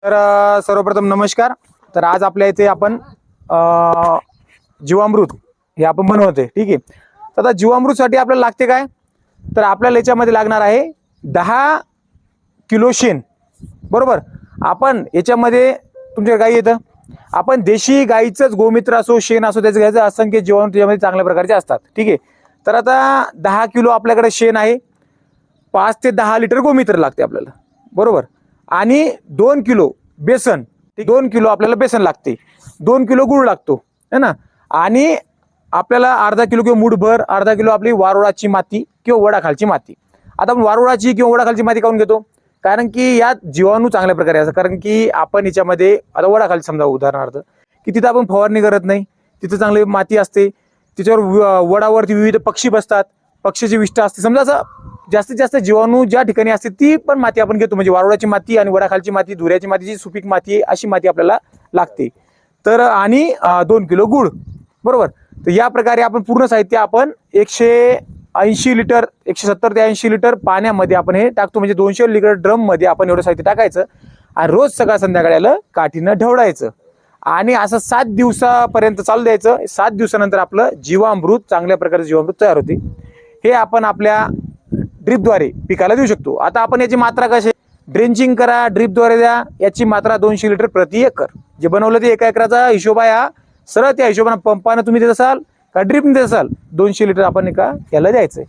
तर सर्वप्रथम नमस्कार। तर आज आपल्या इथे आपण जीवामृत हे आपण बनवतोय, ठीक आहे। तर आता जीवामृतसाठी आपल्याला लागते काय, तर आपल्याला याच्यामध्ये लागणार आहे 10 किलो शेण, बरोबर। आपण याच्यामध्ये तुमच्या गाई येतं, आपण देशी गाईचंच गोमित्र असो शेण असो त्याचं घ्यायचं, असंख्य जीवाणू त्याच्यामध्ये चांगल्या प्रकारचे असतात, ठीक आहे। तर आता 10 किलो आपल्याकडे शेण आहे, 5 ते 10 लिटर गोमित्र लागते आपल्याला, बरोबर। आणि 2 किलो बेसन, 2 किलो आपल्याला बेसन लागते, 2 किलो गुळ लागतो, है ना। आणि आपल्याला अर्धा किलो किंवा मूठभर अर्धा किलो आपली वारुळाची माती किंवा वडाखालची माती। आता आपण वारुळाची किंवा वडाखालची माती काऊन घेतो, कारण की यात जीवाणू चांगल्या प्रकारे असतात। कारण की आपण याच्यामध्ये आता वडाखाली समजा उदाहरणार्थ की तिथं आपण फवारणी करत नाही, तिथं चांगली माती असते, तिच्यावर वडावरती विविध पक्षी बसतात, पक्षीची विष्ठा असते, समजा असं जास्तीत जास्त जीवाणू ज्या ठिकाणी असते ती पण माती आपण घेतो। म्हणजे वारुळाची माती आणि वडाखालची माती, धुऱ्याची माती, जी सुपीक माती अशी माती आपल्याला लागते। तर आणि 2 किलो गुळ, बरोबर। तर या प्रकारे आपण पूर्ण साहित्य आपण 180 लिटर 170 ते 80 लिटर पाण्यामध्ये आपण हे टाकतो, म्हणजे 200 लिटर ड्रम मध्ये आपण एवढं साहित्य टाकायचं आणि रोज सकाळ संध्याकाळी याला काठीनं ढवळायचं आणि असं 7 दिवसापर्यंत चालू द्यायचं। 7 दिवसानंतर आपलं जीवामृत चांगल्या प्रकारचं जीवामृत तयार होते। हे आपण आपल्या ड्रीपद्वारे पिकाला देऊ शकतो। आता आपण याची मात्रा कशी, ड्रेंचिंग करा, ड्रीपद्वारे द्या, याची मात्रा 200 लिटर प्रति एकर। जे बनवलं ते 1 एकराचा हिशोब आहे हा, सरळ त्या हिशोबाने पंपाने तुम्ही देत असाल का ड्रीपने देत असाल 200 लिटर आपण एका याला द्यायचंय,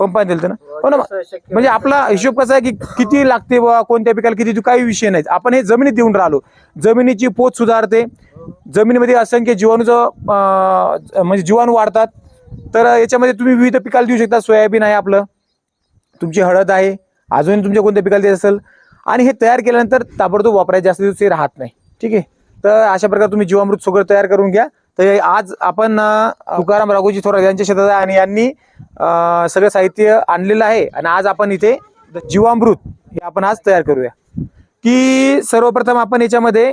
पंपाने दिलं ना, हो ना। म्हणजे आपला हिशोब कसा आहे की किती लागते बा कोणत्या पिकाला किती, काही विषय नाही। आपण हे जमिनीत देऊन राहिलो, जमिनीची पोत सुधारते, जमिनीमध्ये असंख्य जीवाणूचं म्हणजे जीवाणू वाढतात। तर याच्यामध्ये तुम्ही विविध पिकाला देऊ शकता, सोयाबीन आहे आपलं, तुमची हळद आहे, अजून तुमच्या कोणत्या पिकाला देत असेल। आणि हे तयार केल्यानंतर ताबडतोब वापरायचे जास्त दिवस राहत नाही, ठीक आहे। तर अशा प्रकारे तुम्ही जीवामृत सगळं तयार करून घ्या। तर आज आपण तुकाराम राघोजी थोरात यांच्या शेतात आहे आणि यांनी सगळं साहित्य आणलेलं आहे आणि आज आपण इथे जीवामृत हे आपण आज तयार करूया। की सर्वप्रथम आपण याच्यामध्ये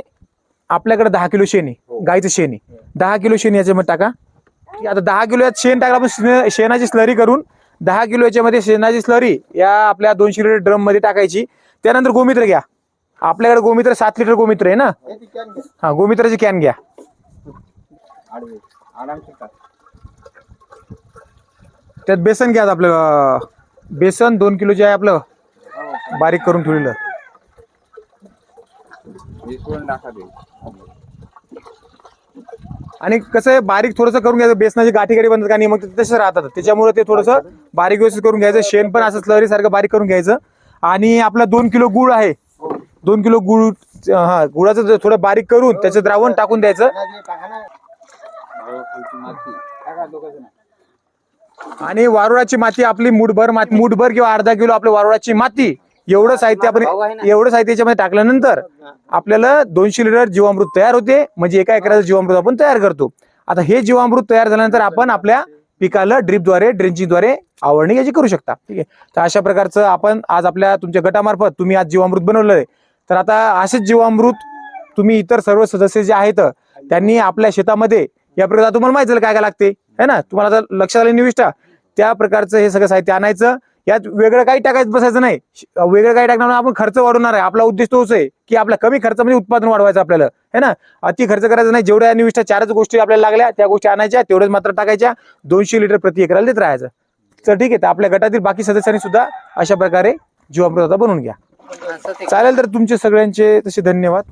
आपल्याकडे 10 किलो शेण आहे, गाईचं शेण आहे, 10 किलो शेण याच्यामध्ये टाका। आता 10 किलो यात शेण टाकलं आपण, शेणाची स्लरी करून 10 किलो याच्यामध्ये शेणाची स्लरी या आपल्या 200 लिटर ड्रम मध्ये टाकायची। त्यानंतर गोमित्र घ्या, आपल्याकडे गोमित्र 7 लिटर गोमित्र आहे ना, हा गोमित्राची कॅन घ्या। त्यात बेसन घ्या, आपलं बेसन 2 किलो जे आहे आपलं बारीक करून ठेवलेलं, आणि कसं आहे बारीक थोडंसं करून घ्यायचं, बेसनाची गाठी गाठी बनतात आणि मग तसेच राहतात, त्याच्यामुळे ते थोडंसं बारीक व्यवस्थित करून घ्यायचं। शेण पण असं स्लरी सारखं बारीक करून घ्यायचं। आणि आपला 2 किलो गुळ आहे, 2 किलो गुळ, हा गुळाचं थोडं बारीक करून त्याचं द्रावण टाकून द्यायचं। आणि वारुळाची माती आपली मूठभर किंवा अर्धा किलो आपल्या वारुळाची माती, एवढं साहित्य आपण याच्यामध्ये टाकल्यानंतर आपल्याला 200 लिटर जीवामृत तयार होते, म्हणजे 1 एकराचं जीवामृत आपण तयार करतो। आता हे जीवामृत तयार झाल्यानंतर आपण आपल्या पिकाला ड्रिपद्वारे ड्रेंचिंगद्वारे आवडणी याची करू शकता, ठीक आहे। तर अशा प्रकारचं आपण आज आपल्या तुमच्या गटामार्फत तुम्ही आज जीवामृत बनवलं आहे। तर आता असेच जीवामृत तुम्ही इतर सर्व सदस्य जे आहेत त्यांनी आपल्या शेतामध्ये या प्रकारे, तुम्हाला माहिती झालं काय काय लागते है ना, तुम्हाला आता लक्षात आलं निविष्ठा, त्या प्रकारचं हे सगळं साहित्य आणायचं। यात वेगळं काही टाकायचं बसायचं नाही, वेगळं काही टाकणार आपण खर्च वाढवणार आहे। आपला उद्देश तोच आहे की आपला कमी खर्चामध्ये उत्पादन वाढवायचं आपल्याला, है ना। अति खर्च करायचा नाही, जेवढ्या निविष्ठा 4च गोष्टी आपल्याला लागल्या त्या गोष्टी आणायच्या, तेवढ्याच मात्र टाकायच्या, 200 लिटर प्रति एकराला देत राहायचं। तर ठीक आहे, तर आपल्या गटातील बाकी सदस्यांनी सुद्धा अशा प्रकारे जीवामृत आता बनवून घ्या। चालेल, तर तुमचे सगळ्यांचे तसे धन्यवाद।